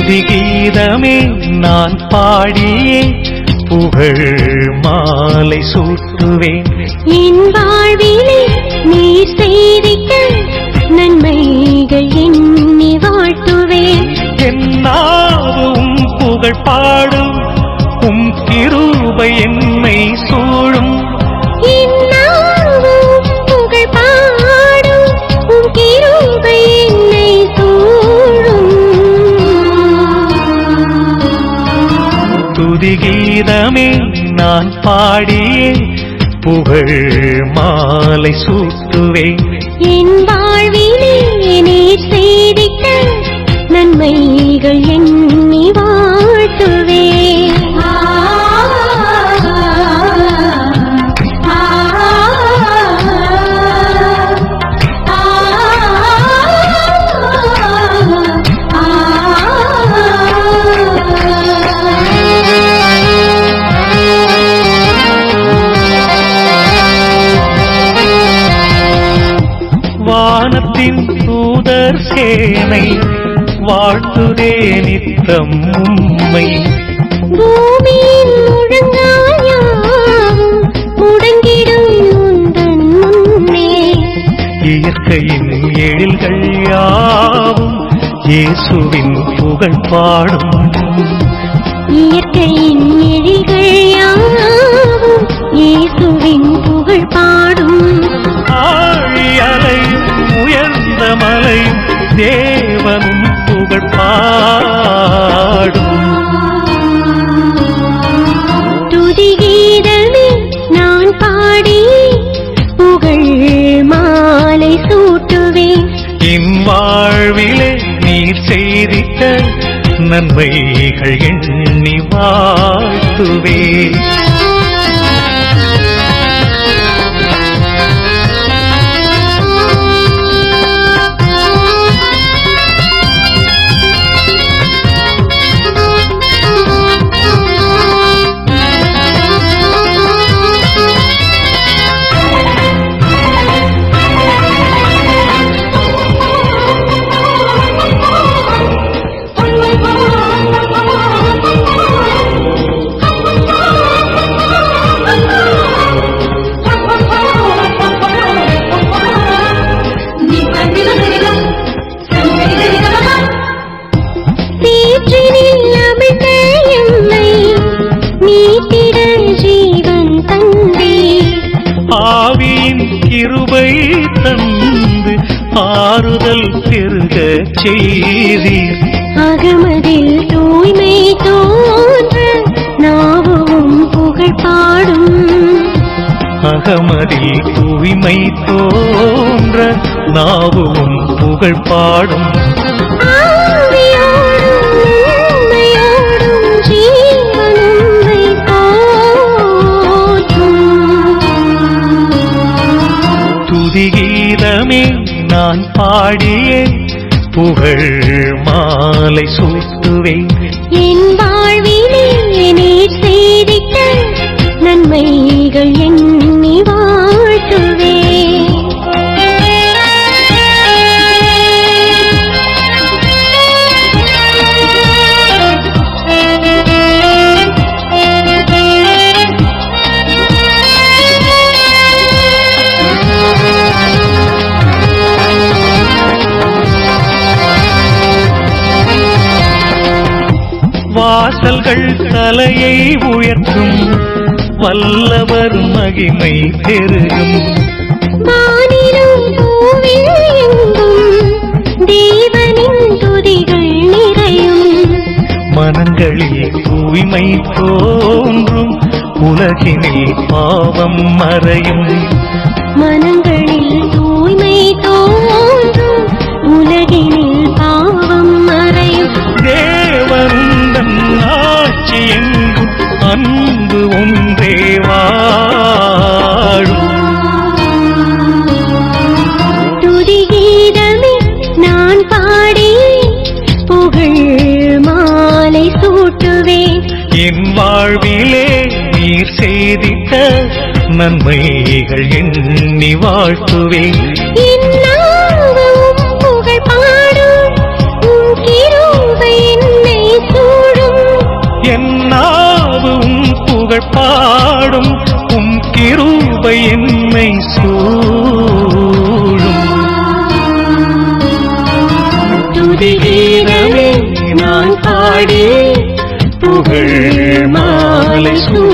துதி கீதமே நான் பாடியே புகழ் மாலை சூட்டுவேன். என் வாழ்விலே நீ செய்திட்ட நன்மைகள் எண்ணி வாழ்த்துவேன். என்னாவும் புகழ் பாடும் உம் கிருபை என்னை சூழும். என்னாவும் புகழ் பாடும் உம் கிருபை என்னை சூழும். துதி கீதமே நான் பாடியே புகழ் மாலை சூட்டுவேன். என் வாழ்விலே நீ செய்திட்ட நன்மைகள் எண்ணி வாழ்த்துவேன். வானத்தின் தூதர் சேனை வாழ்த்துதே நித்தம் உம்மை. பூமியின் முழங்கால் யாவும் முடங்கிடும் உந்தன் முன்னே. இயற்கையின் எழில்கள் யாவும் இயேசுவின் புகழ் பாடும். இயற்கையின் எழில்கள் யாவும் இயேசுவின் புகழ் பாடும். ஆழி அலையும் உயர்ந்த மலையும் தேவனும் புகழ் பாடும். துதி கீதமே நான் பாடி புகழ் மாலை சூட்டுவேன். என் வாழ்விலே நீர் செய்திட்ட நன்மைகள் எண்ணி வாழ்த்துவேன். ஆவியின் கிருபை தந்து ஆறுதல் பெருக செய்தீர். அகமதில் தூய்மை தோன்ற நாவும் புகழ் பாடும். அகமதில் தூய்மை தோன்ற நாவும் புகழ் பாடும். துதி கீதமே நான் பாடியே புகழ் மாலை சூட்டுவேன். என் வாழ்விலே நீ செய்திட்ட நன்மைகள் எண்ணி வாழ்த்துவேன். வாசல்கள் தலையை உயர்த்தும் வல்லவர் மகிமை பெருகும். வானிலும் பூவில் எங்கும் தேவனின் துதிகள் நிறையும். மனங்களில் தூய்மை தோன்றும் உலகினில் பாவம் மறையும். மனங்களில் தூய்மை தோன்றும் உலகினில் பாவம் மறையும். தேவனுந்தன் ஆட்சி எங்கும் அன்பு ஒன்றே வாழும். துதி கீதமே நான் பாடி புகழ் மாலை சூட்டுவேன். என் வாழ்விலே நீர் செய்திட்ட நன்மைகள் எண்ணி வாழ்த்துவேன். புகழ் பாடும் கிருபை என்னை பாடும் உம் கிருபை என்னை சூழும். துதி கீதமே நான் பாடி புகழ் மாலை சூடும்.